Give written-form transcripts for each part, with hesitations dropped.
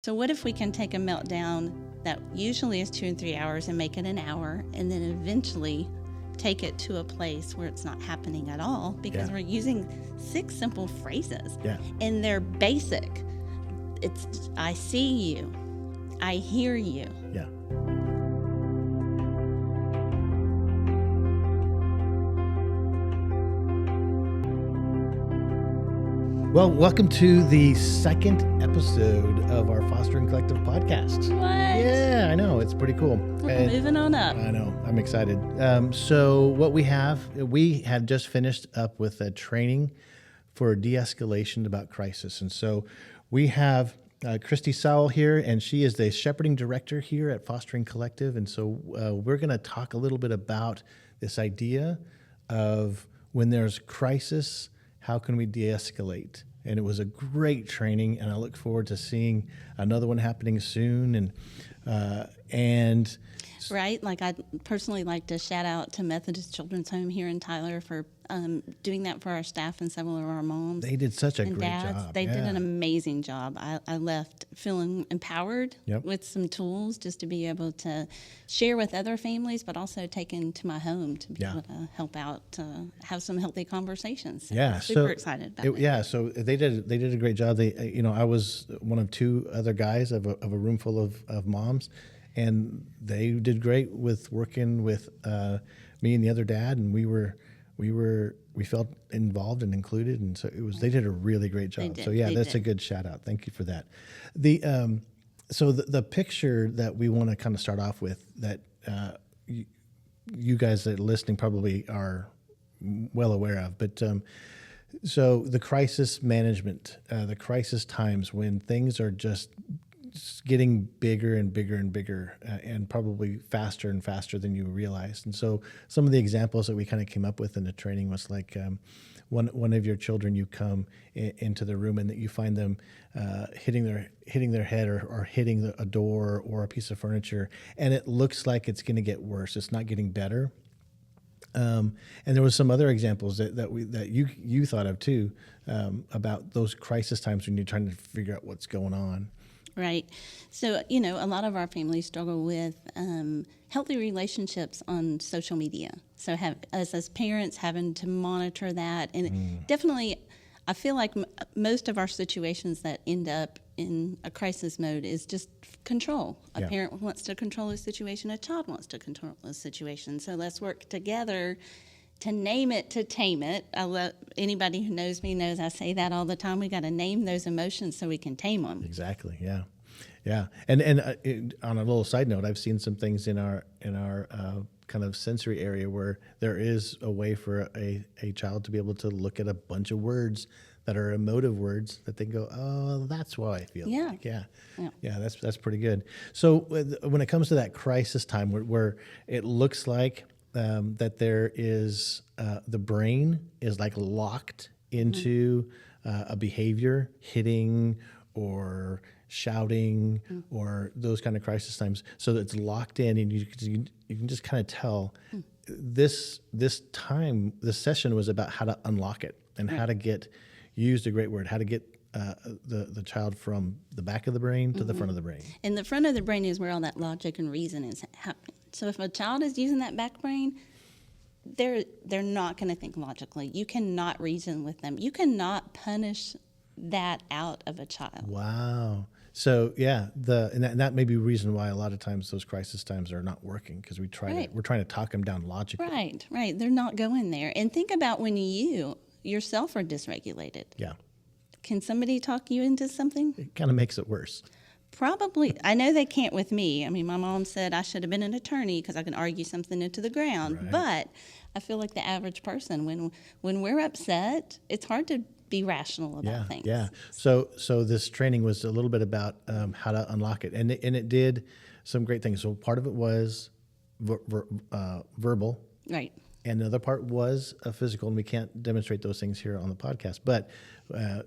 So what if we can take a meltdown that usually is 2 and 3 hours and make it an hour, and then eventually take it to a place where it's not happening at all, because we're using 6 simple phrases, and they're basic. It's, I see you, I hear you. Yeah. Well, welcome to the second episode of our Fostering Collective podcast. What? Yeah, I know. It's pretty cool. We're moving on up. I know. I'm excited. So what we had just finished up with a training for de-escalation about crisis. And so we have Christi Sowell here, and she is the shepherding director here at Fostering Collective. And so we're going to talk a little bit about this idea of when there's crisis, how can we de-escalate? And it was a great training, and I look forward to seeing another one happening soon. And right, like I'd personally like to shout out to Methodist Children's Home here in Tyler for doing that for our staff and several of our moms. They did such a and great dads. job. They did an amazing job. I left feeling empowered with some tools just to be able to share with other families, but also take into my home to be able to help out, to have some healthy conversations. So super excited about it. Yeah, so they did a great job. They, I was one of 2 other guys of a room full of moms, and they did great with working with me and the other dad, and we felt involved and included, and so they did a really great job. So that's a good shout out. Thank you for that. So the picture that we want to kind of start off with, that you guys that are listening probably are well aware of, but so the crisis management, the crisis times when things are just getting bigger and bigger and bigger, and probably faster and faster than you realized. And so some of the examples that we kind of came up with in the training was like one of your children, you come into the room and that you find them hitting their head or hitting a door or a piece of furniture, and it looks like it's going to get worse. It's not getting better. And there was some other examples that you thought of too, about those crisis times when you're trying to figure out what's going on. Right. So, a lot of our families struggle with healthy relationships on social media. So as parents having to monitor that. And definitely, I feel like most of our situations that end up in a crisis mode is just control. A parent wants to control a situation. A child wants to control a situation. So let's work together to name it, to tame it. Anybody who knows me knows I say that all the time. We got to name those emotions so we can tame them. Exactly. Yeah. Yeah. And on a little side note, I've seen some things in our kind of sensory area where there is a way for a child to be able to look at a bunch of words that are emotive words that they go, oh, that's why I feel. Like. Yeah. That's pretty good. So when it comes to that crisis time where it looks like that there is the brain is like locked into a behavior, hitting or shouting or those kind of crisis times, so that it's locked in, and you can just kind of tell this session was about how to unlock it and how to used a great word, how to get the child from the back of the brain to the front of the brain. And the front of the brain is where all that logic and reason is happening. So if a child is using that back brain, they're not going to think logically. You cannot reason with them. You cannot punish that out of a child. Wow. So that may be a reason why a lot of times those crisis times are not working, because we're trying to talk them down logically. Right. They're not going there. And think about when you yourself are dysregulated. Yeah. Can somebody talk you into something? It kind of makes it worse. Probably. I know they can't with me. I mean, my mom said I should have been an attorney because I can argue something into the ground. Right. But I feel like the average person, when we're upset, it's hard to be rational about things. Yeah. So this training was a little bit about how to unlock it, and it did some great things. So part of it was verbal. Right. And the other part was physical, and we can't demonstrate those things here on the podcast. But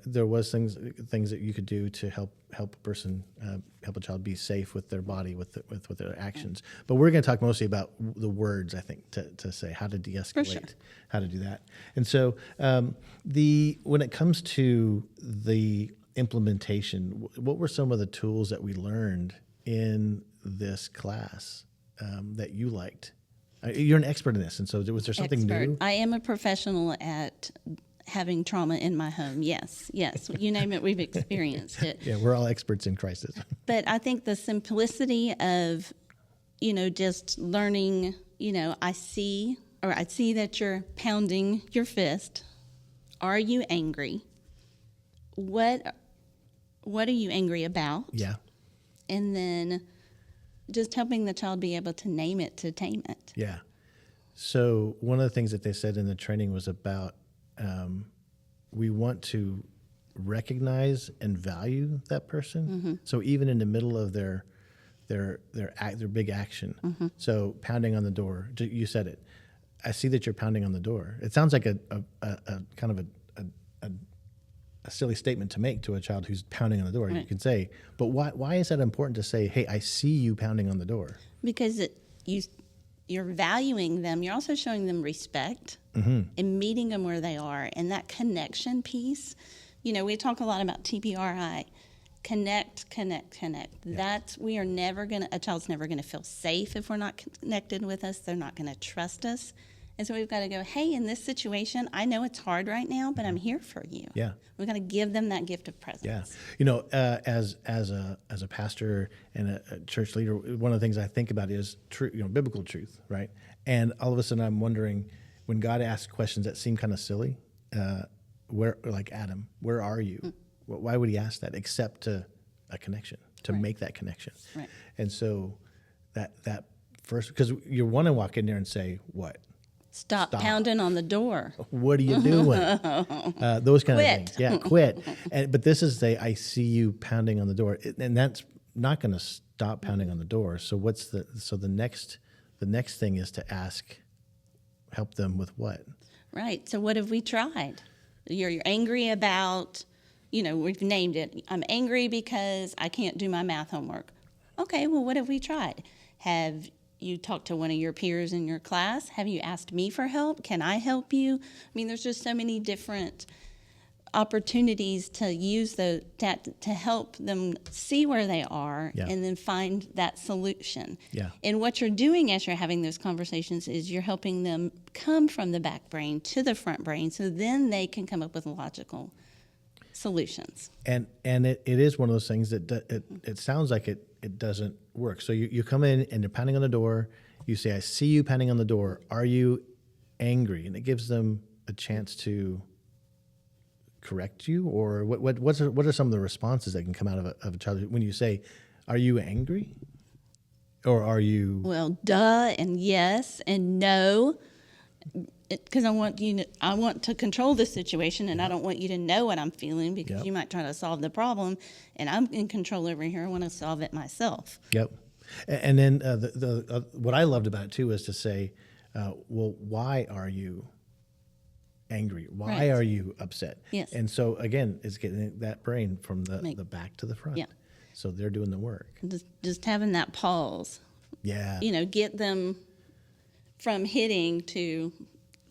there was things that you could do to help a person, help a child be safe with their body, with their actions. But we're going to talk mostly about the words, I think, to say how to de-escalate, how to do that. And so when it comes to the implementation, what were some of the tools that we learned in this class that you liked? You're an expert in this, and so was there something new? I am a professional at having trauma in my home. Yes, you name it, we've experienced it. Yeah, we're all experts in crisis. But I think the simplicity of, just learning, I see that you're pounding your fist. Are you angry? What are you angry about? Yeah. And then just helping the child be able to name it, to tame it. Yeah. So one of the things that they said in the training was about we want to recognize and value that person. Mm-hmm. So even in the middle of their big action, Mm-hmm. so pounding on the door, you said it. I see that you're pounding on the door. It sounds like a kind of a silly statement to make to a child who's pounding on the door. Right. You can say, but why is that important to say, hey, I see you pounding on the door? Because you're valuing them. You're also showing them respect Mm-hmm. and meeting them where they are. And that connection piece, we talk a lot about TPRI, connect. Yeah. A child's never going to feel safe if we're not connected with us. They're not going to trust us. And so we've got to go, hey, in this situation, I know it's hard right now, but I'm here for you. Yeah. We've got to give them that gift of presence. Yeah. As a pastor and a church leader, one of the things I think about is biblical truth, right? And all of a sudden I'm wondering, when God asks questions that seem kind of silly, where, like Adam, where are you? Mm. Why would he ask that except to a connection, to Right. make that connection? Right. And so that first, because you want to walk in there and say, what? Stop pounding on the door. What are you doing? Those kind of Quit. things. Yeah, quit. But this is I see you pounding on the door, and that's not going to stop pounding on the door. So the next thing is to help them with what? Right. So what have we tried? You're angry about, we've named it. I'm angry because I can't do my math homework. Okay, well, what have we tried? Have you talked to one of your peers in your class? Have you asked me for help? Can I help you? I mean, there's just so many different opportunities to use that to help them see where they are. Yeah. And then find that solution. Yeah. And what you're doing as you're having those conversations is you're helping them come from the back brain to the front brain, so then they can come up with logical solutions. And it is one of those things that it sounds like it doesn't work. So you come in and you're pounding on the door. You say, I see you pounding on the door. Are you angry? And it gives them a chance to correct you, or what are some of the responses that can come out of a child when you say, are you angry? Or are you? Well, duh, and yes, and no, because I want to control the situation, and I don't want you to know what I'm feeling, because you might try to solve the problem, and I'm in control over here. I want to solve it myself. Yep. And then what I loved about it too is to say, well, why are you angry? Why are you upset? Yes. And so again, it's getting that brain from the back to the front. Yeah. So they're doing the work. Just having that pause. Yeah. Get them from hitting to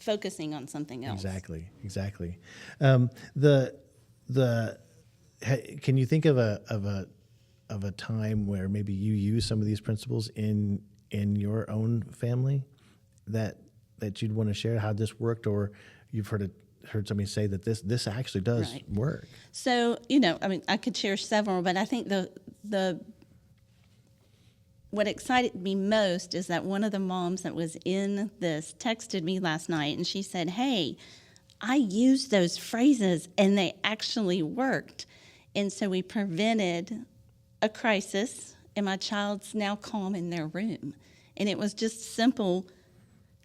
focusing on something else. Exactly. Can you think of a time where maybe you use some of these principles in your own family that you'd want to share how this worked, or you've heard somebody say that this actually does work? So, I could share several, but I think what excited me most is that one of the moms that was in this texted me last night, and she said, hey, I used those phrases and they actually worked. And so we prevented a crisis, and my child's now calm in their room. And it was just simple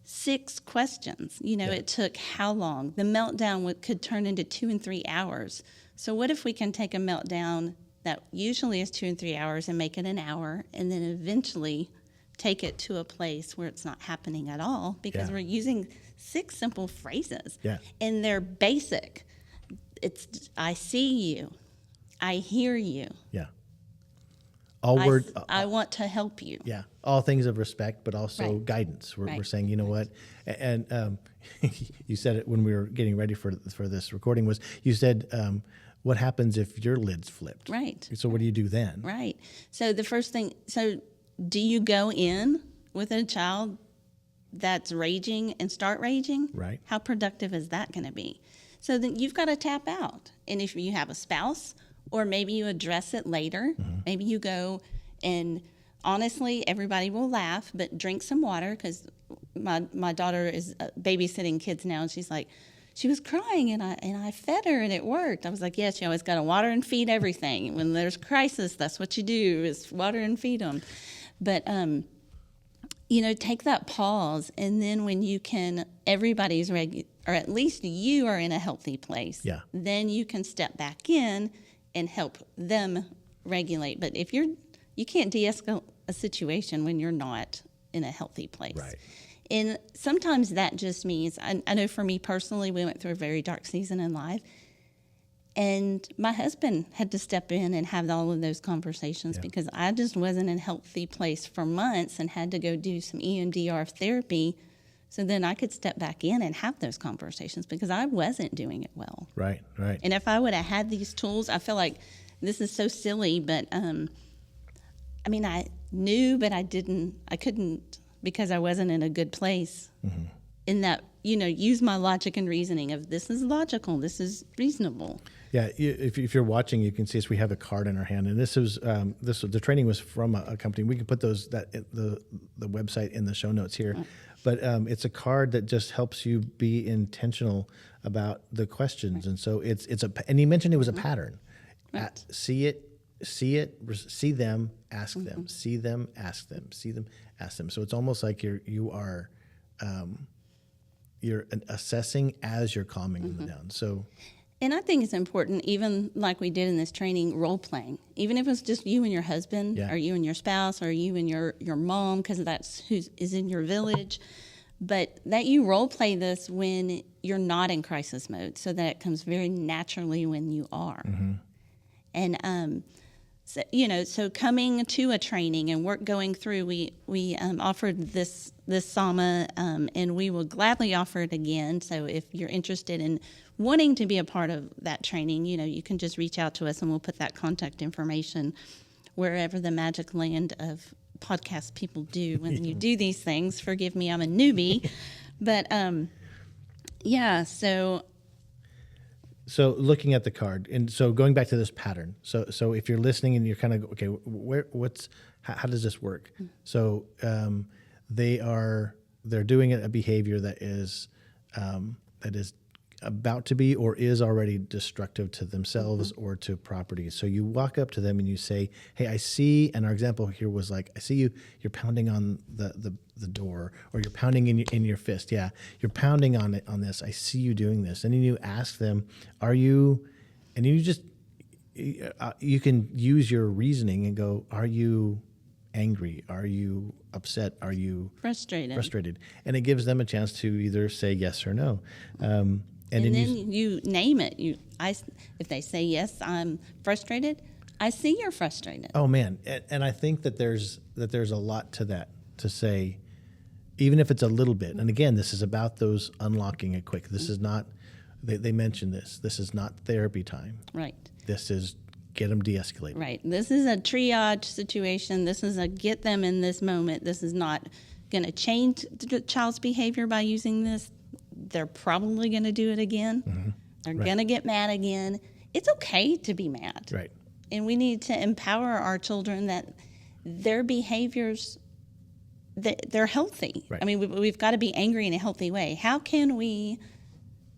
6 questions. It took how long? The meltdown could turn into 2 and 3 hours. So what if we can take a meltdown that usually is 2 and 3 hours and make it an hour, and then eventually take it to a place where it's not happening at all, because we're using 6 simple phrases. Yeah. And they're basic. It's, I see you. I hear you. Yeah. I want to help you. Yeah. All things of respect, but also guidance. We're saying, you know what? And you said it when we were getting ready for this recording, was you said, what happens if your lid's flipped? Right. So what do you do then? Right. So the first thing, so do you go in with a child that's raging and start raging? Right. How productive is that going to be? So then you've got to tap out. And if you have a spouse, or maybe you address it later, maybe you go and honestly, everybody will laugh, but drink some water, because my daughter is babysitting kids now, and she's like, she was crying, and I fed her, and it worked. I was like, yes, you always got to water and feed everything. When there's crisis, that's what you do, is water and feed them. But, take that pause, and then when you can, everybody's or at least you are in a healthy place, then you can step back in and help them regulate. But if you can't de-escalate a situation when you're not in a healthy place. Right. And sometimes that just means, I know for me personally, we went through a very dark season in life, and my husband had to step in and have all of those conversations because I just wasn't in a healthy place for months and had to go do some EMDR therapy, so then I could step back in and have those conversations because I wasn't doing it well. Right. And if I would have had these tools, I feel like this is so silly, but I knew, but I couldn't, because I wasn't in a good place in that, use my logic and reasoning of this is logical, this is reasonable. Yeah, if you're watching, you can see us. We have a card in our hand, and the training was from a company. We can put the website in the show notes here, but it's a card that just helps you be intentional about the questions, and so and you mentioned it was a pattern. Right. See them, ask them, see them, ask them, see them, ask them. So it's almost like you're assessing as you're calming them down. So. And I think it's important, even like we did in this training, role playing. Even if it's just you and your husband, or you and your spouse, or you and your mom, because that's who is in your village. But that you role play this when you're not in crisis mode, so that it comes very naturally when you are. And so coming to a training and going through, we offered this SAMA, and we will gladly offer it again. So if you're interested in wanting to be a part of that training, you can just reach out to us, and we'll put that contact information wherever the magic land of podcast people do when you do these things. Forgive me, I'm a newbie, but So looking at the card, and so going back to this pattern. So if you're listening and you're kind of okay, how does this work? So they're doing a behavior that is about to be or is already destructive to themselves or to property. So you walk up to them and you say, "Hey, I see." And our example here was like, "I see you're pounding on the door, or you're pounding in your fist. Yeah, you're pounding on this. I see you doing this." And then you ask them, "Are you?" And you can use your reasoning and go, "Are you angry? Are you upset? Are you frustrated?" And it gives them a chance to either say yes or no. And then you name it. If they say yes, I'm frustrated, I see you're frustrated. Oh man, and I think that there's a lot to that, to say, even if it's a little bit. And again, this is about those unlocking it quick. This is not. They mentioned this. This is not therapy time. Right. This is get them de-escalated. Right. This is a triage situation. This is a get them in this moment. This is not going to change the child's behavior by using this. They're probably going to do it again. They're going to get mad again. It's okay to be mad. Right. And we need to empower our children that their behaviors, they're healthy. Right. I mean, we've got to be angry in a healthy way. How can we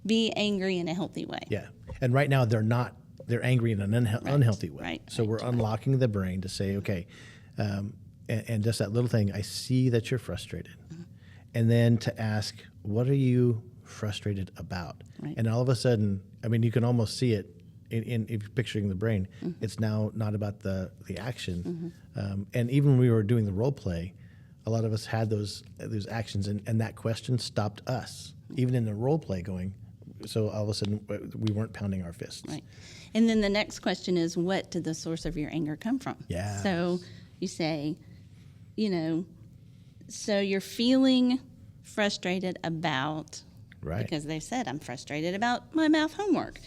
be angry in a healthy way? Yeah. And right now they're angry in an unhealthy way. Right. So we're unlocking the brain to say, okay, and just that little thing, I see that you're frustrated. And then to ask, what are you frustrated about? Right. And all of a sudden, I mean, you can almost see it in if you're picturing the brain. It's now not about the action. And even when we were doing the role play, a lot of us had those actions, and that question stopped us, even in the role play going. So all of a sudden, we weren't pounding our fists. Right. And then the next question is, what did the source of your anger come from? Yeah. So you say, so you're feeling frustrated about, right, because they said, I'm frustrated about my math homework.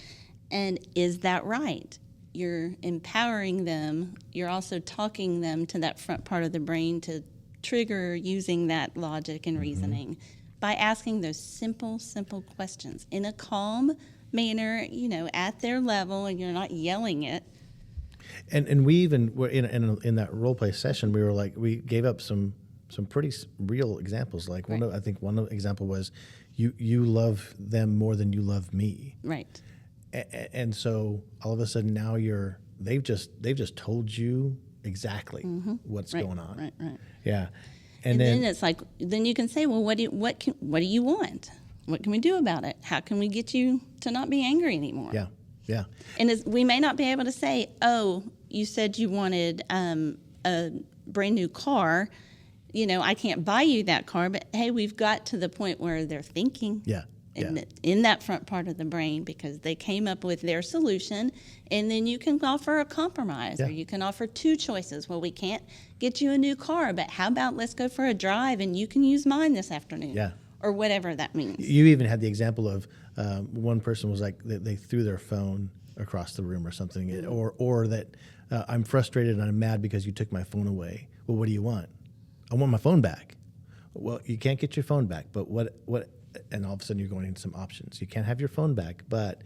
And is that right? You're empowering them. You're also talking them to that front part of the brain to trigger using that logic and reasoning by asking those simple questions in a calm manner, at their level, and you're not yelling it. And we even were in that role play session, we were like, we gave up some pretty real examples. Like I think one example was, you love them more than you love me. Right. And so all of a sudden now they've just told you exactly what's going on. Right. Yeah. And then it's like, then you can say, well, what do you want? What can we do about it? How can we get you to not be angry anymore? Yeah. Yeah. And we may not be able to say, oh, you said you wanted a brand new car. I can't buy you that car, but hey, we've got to the point where they're thinking. Yeah. In that front part of the brain, because they came up with their solution, and then you can offer a compromise, or you can offer two choices. Well, we can't get you a new car, but how about let's go for a drive and you can use mine this afternoon, or whatever that means. You even had the example of one person was like they threw their phone across the room or something, or that I'm frustrated and I'm mad because you took my phone away. Well, what do you want? I want my phone back. Well, you can't get your phone back, but what? And all of a sudden you're going into some options. You can't have your phone back, but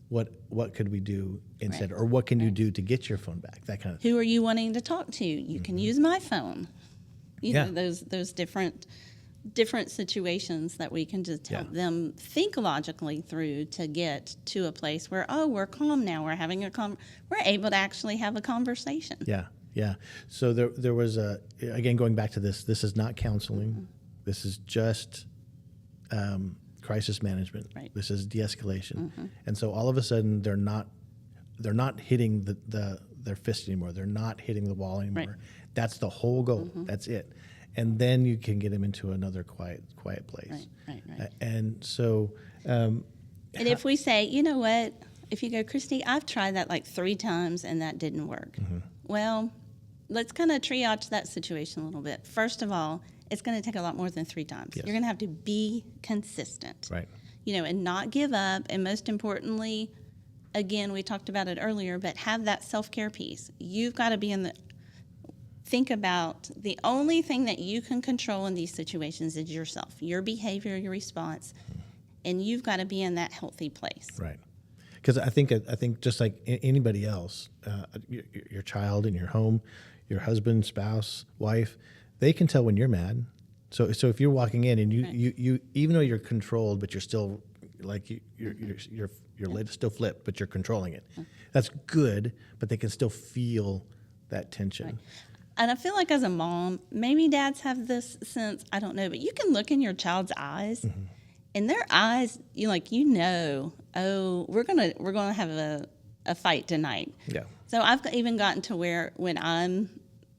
what could we do instead? Or what can you do to get your phone back? That kind of thing. Who are you wanting to talk to? You can use my phone. You know, those different situations that we can just help them think logically through to get to a place where, oh, we're calm now. We're having we're able to actually have a conversation. Yeah. So there was again, going back to this is not counseling. This is just crisis management. Right. This is de-escalation. And so all of a sudden they're not hitting their fist anymore. They're not hitting the wall anymore. Right. That's the whole goal. That's it. And then you can get them into another quiet place. Right. And so and if we say, you know what, if you go, Christi, I've tried that like 3 times and that didn't work. Well, let's kind of triage that situation a little bit. First of all, it's going to take a lot more than 3 times. You're going to have to be consistent, right? And not give up. And most importantly, again, we talked about it earlier, but have that self-care piece. You've got to think about the only thing that you can control in these situations is yourself, your behavior, your response, and you've got to be in that healthy place. Right. Because I think just like anybody else, your child in your home, your husband, spouse, wife, they can tell when you're mad. So if you're walking in and you even though you're controlled, but you're still like your lid is still flipped, but you're controlling it. That's good, but they can still feel that tension. Right. And I feel like as a mom, maybe dads have this sense, I don't know, but you can look in your child's eyes, and their eyes, oh, we're gonna have a fight tonight. Yeah. So I've even gotten to where when I'm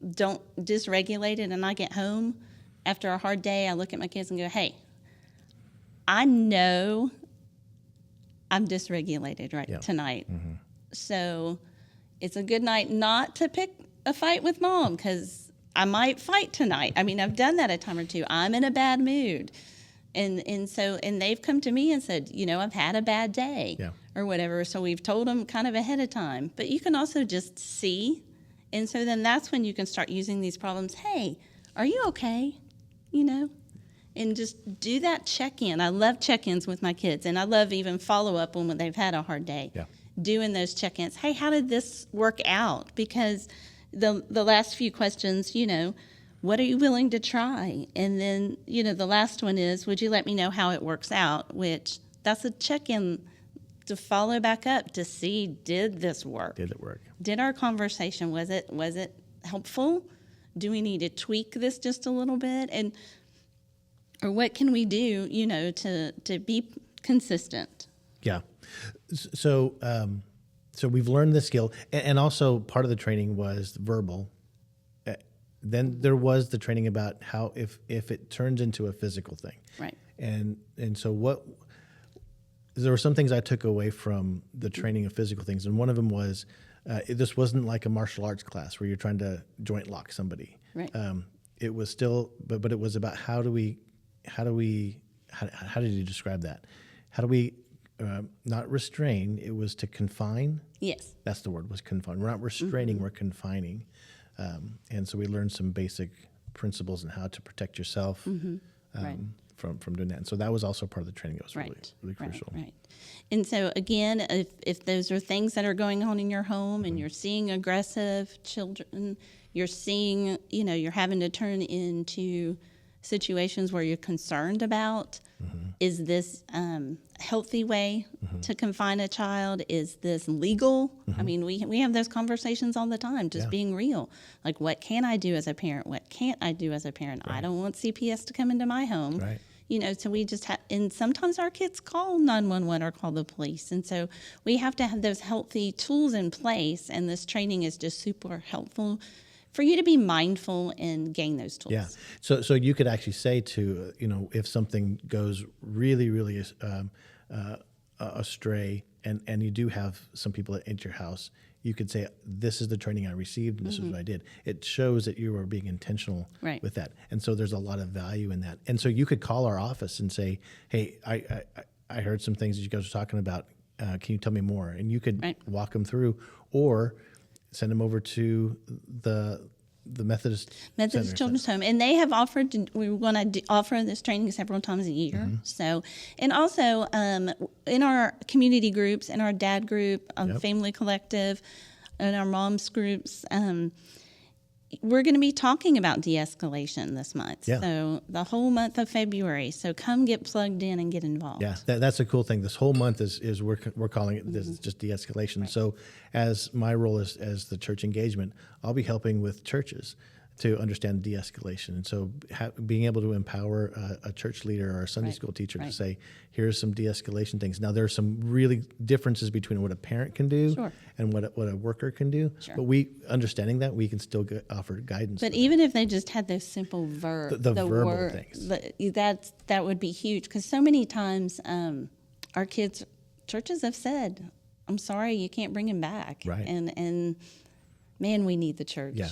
dysregulated and I get home after a hard day, I look at my kids and go, hey, I know I'm dysregulated tonight. So it's a good night not to pick a fight with mom because I might fight tonight. I mean, I've done that a time or two. I'm in a bad mood. And they've come to me and said, I've had a bad day or whatever. So we've told them kind of ahead of time. But you can also just see. And so then that's when you can start using these problems. Hey, are you okay? And just do that check-in. I love check-ins with my kids. And I love even follow-up when they've had a hard day. Yeah. Doing those check-ins. Hey, how did this work out? Because the last few questions, what are you willing to try? And then, the last one is, would you let me know how it works out? Which that's a check-in to follow back up to see, did this work? Did it work? Did our conversation, was it helpful? Do we need to tweak this just a little bit? Or what can we do, to be consistent? Yeah. So we've learned the skill, and also part of the training was verbal. Then there was the training about how if it turns into a physical thing. Right. And so there were some things I took away from the training of physical things, and one of them was this wasn't like a martial arts class where you're trying to joint lock somebody. Right. It was still, but it was about how did you describe that? How do we not restrain. It was to confine. Yes. That's the word, was confine. We're not restraining, we're confining. And so we learned some basic principles in how to protect yourself Right. from doing that. And so that was also part of the training that was really, Right. really crucial. Right. And so again, if those are things that are going on in your home and you're seeing aggressive children, you're seeing, you're having to turn into situations where you're concerned about, is this a healthy way to confine a child? Is this legal? I mean, we have those conversations all the time, just being real. Like, what can I do as a parent? What can't I do as a parent? I don't want CPS to come into my home. Right. So we just have, and sometimes our kids call 911 or call the police. And so we have to have those healthy tools in place. And this training is just super helpful for you to be mindful and gain those tools. Yeah. So you could actually say to, if something goes really, really astray and you do have some people at your house, you could say, this is the training I received and this is what I did. It shows that you are being intentional with that. And so there's a lot of value in that. And so you could call our office and say, hey, I heard some things that you guys were talking about. Can you tell me more? And you could walk them through, or send them over to the Methodist Center. Children's Home, and they have offered. We were going to offer this training several times a year. So, and also in our community groups, in our dad group, family collective, and our moms groups, we're going to be talking about de-escalation this month. Yeah. So the whole month of February. So come get plugged in and get involved. Yeah, that's a cool thing. This whole month is we're calling it this is just de-escalation. Right. So as my role as the church engagement, I'll be helping with churches to understand de-escalation. And so being able to empower a church leader or a Sunday school teacher to say, here's some de-escalation things. Now, there are some really differences between what a parent can do and what a worker can do. But understanding that, we can still offer guidance. But even if they just had those simple verbs, the verbal things. That would be huge. Because so many times our kids, churches have said, I'm sorry, you can't bring him back. Right. And man, we need the church. Yeah.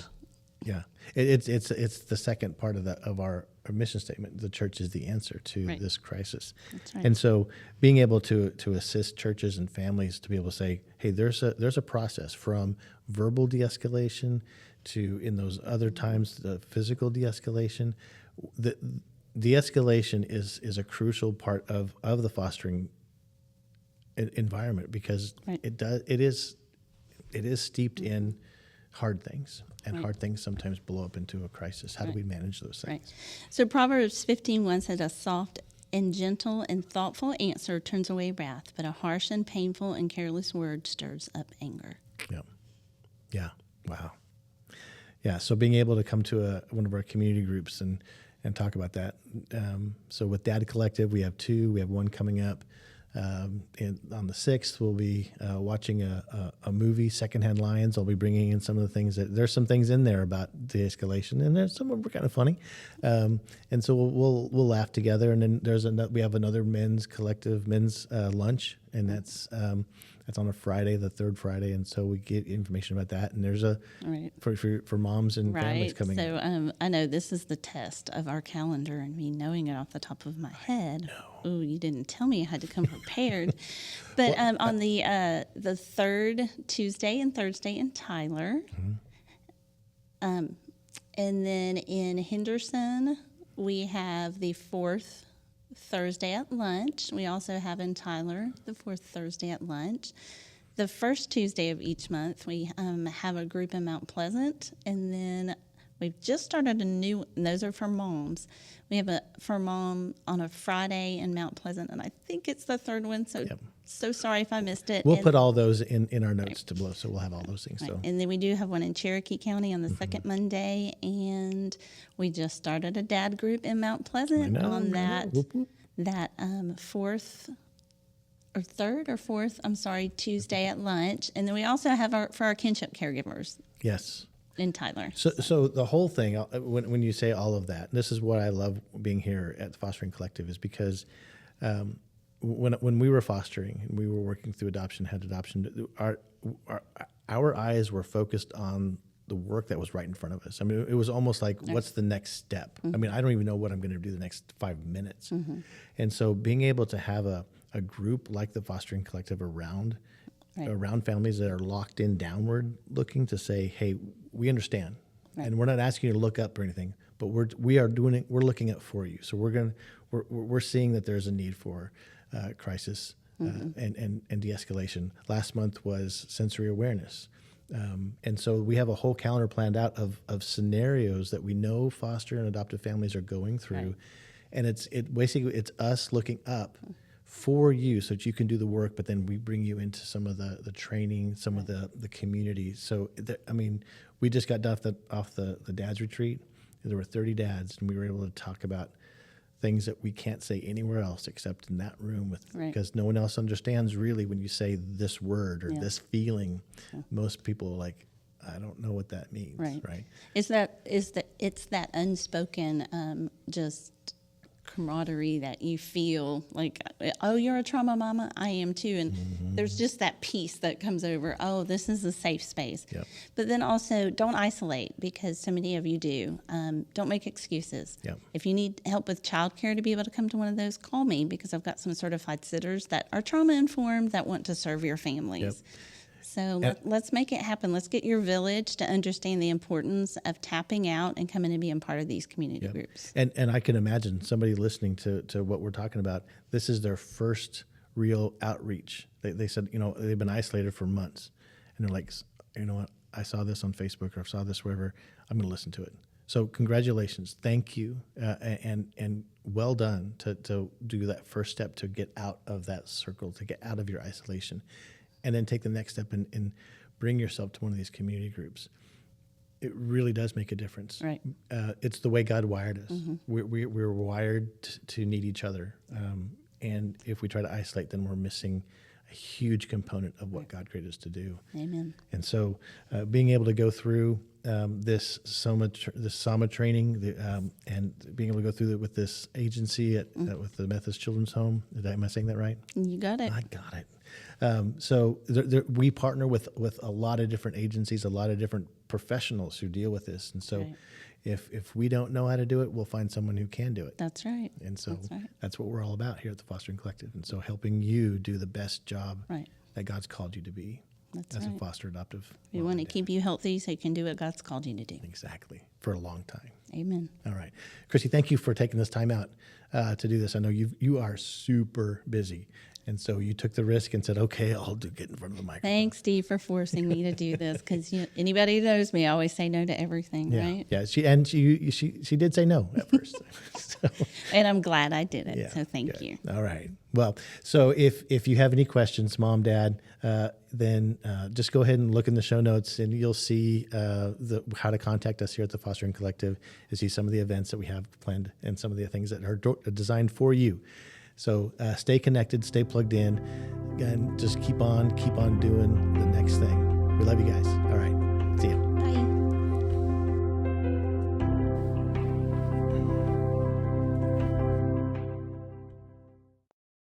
Yeah, it's the second part of our mission statement. The church is the answer to this crisis. That's right. And so being able to assist churches and families to be able to say, hey, there's a process from verbal de-escalation to, in those other times, the physical de-escalation. The de-escalation is a crucial part of the fostering environment, because it is steeped in hard things. And hard things sometimes blow up into a crisis. How do we manage those things? Right. So Proverbs 15:1 says, a soft and gentle and thoughtful answer turns away wrath, but a harsh and painful and careless word stirs up anger. Yeah. Yeah. Wow. Yeah. So being able to come to one of our community groups and talk about that. So with Dad Collective, we have 2. We have one coming up. And on the 6th, we'll be watching a movie, Secondhand Lions. I'll be bringing in some of the things there's some things in there about de-escalation, and there's some of them were kind of funny. And so we'll laugh together. And then we have another men's lunch, and that's on a Friday, the third Friday. And so we get information about that. And there's for moms and families coming in. So I know this is the test of our calendar and me knowing it off the top of my head. Oh, you didn't tell me I had to come prepared. But on the third Tuesday and Thursday in Tyler, and then in Henderson, we have the 4th Thursday at lunch. We also have in Tyler the 4th Thursday at lunch. The first Tuesday of each month, we have a group in Mount Pleasant, and then we've just started a new, and those are for moms. We have for mom on a Friday in Mount Pleasant, and I think it's the third one, so sorry if I missed it. We'll put all those in our notes to blow, so we'll have all those things. So. And then we do have one in Cherokee County on the second Monday, and we just started a dad group in Mount Pleasant on that fourth Tuesday at lunch. And then we also have for our kinship caregivers. Yes. In Tyler. So the whole thing, when you say all of that, this is what I love being here at the Fostering Collective, is because when we were fostering and we were working through adoption, our eyes were focused on the work that was right in front of us. I mean, it was almost like, what's the next step? I mean, I don't even know what I'm going to do the next 5 minutes. And so being able to have a a group like the Fostering Collective around Right. around families that are locked in downward looking to say, hey, we understand. Right. And we're not asking you to look up or anything, but we are doing it. We're looking at for you. So we're seeing that there's a need for crisis and de-escalation. Last month was sensory awareness. And so we have a whole calendar planned out of scenarios that we know foster and adoptive families are going through. Right. And it's us looking up for you so that you can do the work, but then we bring you into some of the training, some of the community. So, we just got done off the dad's retreat. There were 30 dads, and we were able to talk about things that we can't say anywhere else except in that room because no one else understands really when you say this word or this feeling. Most people are like, I don't know what that means. Right. It's that unspoken just camaraderie that you feel like, oh, you're a trauma mama, I am too, and there's just that peace that comes over. Oh, this is a safe space. Yep. But then also don't isolate, because so many of you do. Don't make excuses. Yep. If you need help with childcare to be able to come to one of those, call me, because I've got some certified sitters that are trauma informed that want to serve your families. Yep. So let's make it happen. Let's get your village to understand the importance of tapping out and coming and being part of these community groups. And I can imagine somebody listening to what we're talking about, this is their first real outreach. They said, they've been isolated for months. And they're like, you know what, I saw this on Facebook or I saw this wherever, I'm going to listen to it. So congratulations. Thank you. And well done to do that first step to get out of that circle, to get out of your isolation. And then take the next step and bring yourself to one of these community groups. It really does make a difference. Right. It's the way God wired us. We're wired to need each other. And if we try to isolate, then we're missing a huge component of what God created us to do. Amen. And so being able to go through this SOMA training and being able to go through it with this agency with the Methodist Children's Home, am I saying that right? You got it. I got it. So we partner with a lot of different agencies, a lot of different professionals who deal with this. And so if we don't know how to do it, we'll find someone who can do it. That's right. And so that's what we're all about here at the Fostering Collective. And so helping you do the best job that God's called you to be as a foster adoptive. We want to keep you healthy so you can do what God's called you to do. Exactly. For a long time. Amen. All right. Christi, thank you for taking this time out to do this. I know you are super busy. And so you took the risk and said, okay, I'll get in front of the microphone. Thanks, Steve, for forcing me to do this, because anybody who knows me, I always say no to everything, right? Yeah, she did say no at first. So, and I'm glad I did it, so thank you. All right. Well, so if you have any questions, Mom, Dad, then just go ahead and look in the show notes, and you'll see how to contact us here at the Fostering Collective. You see some of the events that we have planned and some of the things that are designed for you. So stay connected, stay plugged in, and just keep on doing the next thing. We love you guys. All right.